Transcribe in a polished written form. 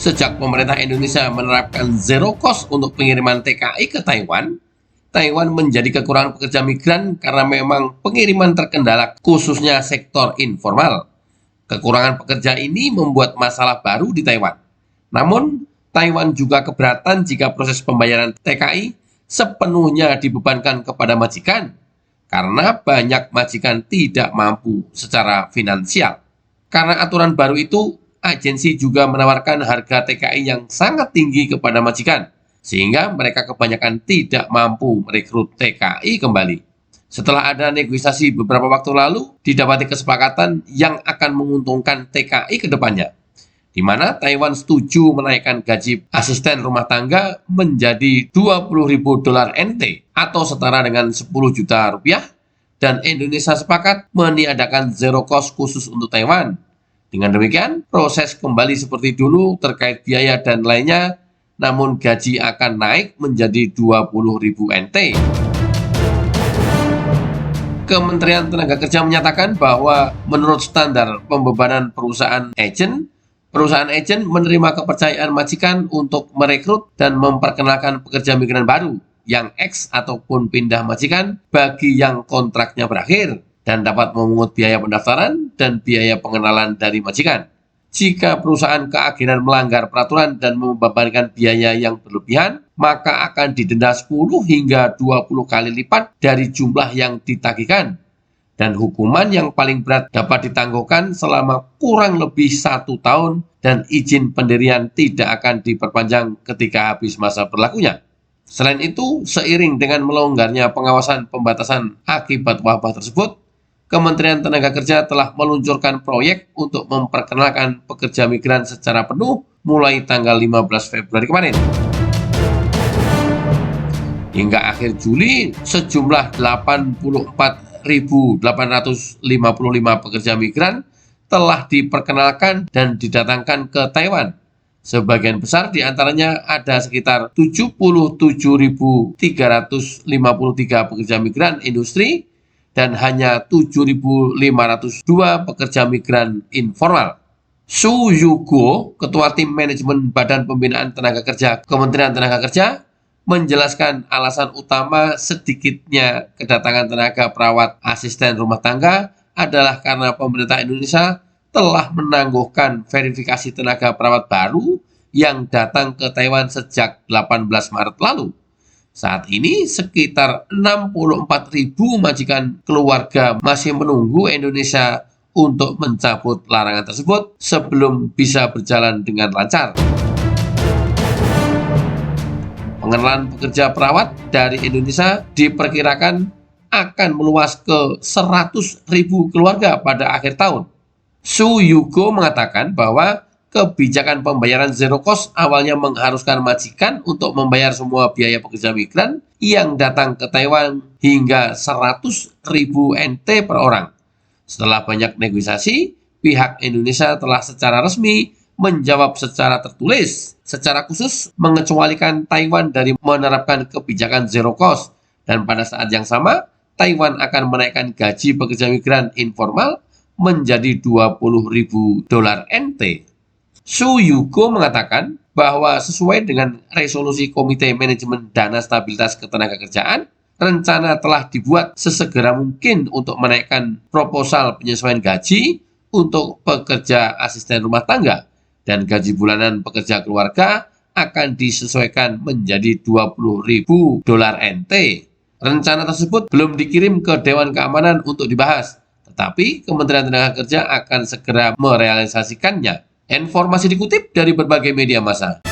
Sejak pemerintah Indonesia menerapkan zero cost untuk pengiriman TKI ke Taiwan, Taiwan menjadi kekurangan pekerja migran karena memang pengiriman terkendala khususnya sektor informal. Kekurangan pekerja ini membuat masalah baru di Taiwan. Namun, Taiwan juga keberatan jika proses pembayaran TKI sepenuhnya dibebankan kepada majikan, karena banyak majikan tidak mampu secara finansial. Karena aturan baru itu, agensi juga menawarkan harga TKI yang sangat tinggi kepada majikan, sehingga mereka kebanyakan tidak mampu merekrut TKI kembali. Setelah ada negosiasi beberapa waktu lalu, didapati kesepakatan yang akan menguntungkan TKI ke depannya, di mana Taiwan setuju menaikkan gaji asisten rumah tangga menjadi 20.000 dolar NT atau setara dengan 10 juta rupiah, dan Indonesia sepakat meniadakan zero cost khusus untuk Taiwan. Dengan demikian, proses kembali seperti dulu terkait biaya dan lainnya, namun gaji akan naik menjadi 20.000 NT. Kementerian Tenaga Kerja menyatakan bahwa menurut standar pembebanan perusahaan agen menerima kepercayaan majikan untuk merekrut dan memperkenalkan pekerja migran baru yang eks ataupun pindah majikan bagi yang kontraknya berakhir, dan dapat memungut biaya pendaftaran dan biaya pengenalan dari majikan. Jika perusahaan keagenan melanggar peraturan dan membebankan biaya yang berlebihan, maka akan didenda 10 hingga 20 kali lipat dari jumlah yang ditagihkan. Dan hukuman yang paling berat dapat ditangguhkan selama kurang lebih 1 tahun, dan izin pendirian tidak akan diperpanjang ketika habis masa berlakunya. Selain itu, seiring dengan melonggarnya pengawasan pembatasan akibat wabah tersebut, Kementerian Tenaga Kerja telah meluncurkan proyek untuk memperkenalkan pekerja migran secara penuh mulai tanggal 15 Februari kemarin. Hingga akhir Juli, sejumlah 84.855 pekerja migran telah diperkenalkan dan didatangkan ke Taiwan. Sebagian besar diantaranya ada sekitar 77.353 pekerja migran industri dan hanya 7.502 pekerja migran informal. Su Yugo, Ketua Tim Manajemen Badan Pembinaan Tenaga Kerja Kementerian Tenaga Kerja, menjelaskan alasan utama sedikitnya kedatangan tenaga perawat asisten rumah tangga adalah karena pemerintah Indonesia telah menangguhkan verifikasi tenaga perawat baru yang datang ke Taiwan sejak 18 Maret lalu. Saat ini sekitar 64.000 majikan keluarga masih menunggu Indonesia untuk mencabut larangan tersebut sebelum bisa berjalan dengan lancar. Pengenalan pekerja perawat dari Indonesia diperkirakan akan meluas ke 100.000 keluarga pada akhir tahun. Su Yugo mengatakan bahwa kebijakan pembayaran zero cost awalnya mengharuskan majikan untuk membayar semua biaya pekerja migran yang datang ke Taiwan hingga 100.000 NT per orang. Setelah banyak negosiasi, pihak Indonesia telah secara resmi menjawab secara tertulis, secara khusus mengecualikan Taiwan dari menerapkan kebijakan zero cost, dan pada saat yang sama, Taiwan akan menaikkan gaji pekerja migran informal menjadi 20.000 dolar NT. Su Yugo mengatakan bahwa sesuai dengan resolusi Komite Manajemen Dana Stabilitas Ketenagakerjaan, rencana telah dibuat sesegera mungkin untuk menaikkan proposal penyesuaian gaji untuk pekerja asisten rumah tangga, dan gaji bulanan pekerja keluarga akan disesuaikan menjadi 20.000 dolar NT. Rencana tersebut belum dikirim ke Dewan Keamanan untuk dibahas, tetapi Kementerian Tenaga Kerja akan segera merealisasikannya. Informasi dikutip dari berbagai media massa.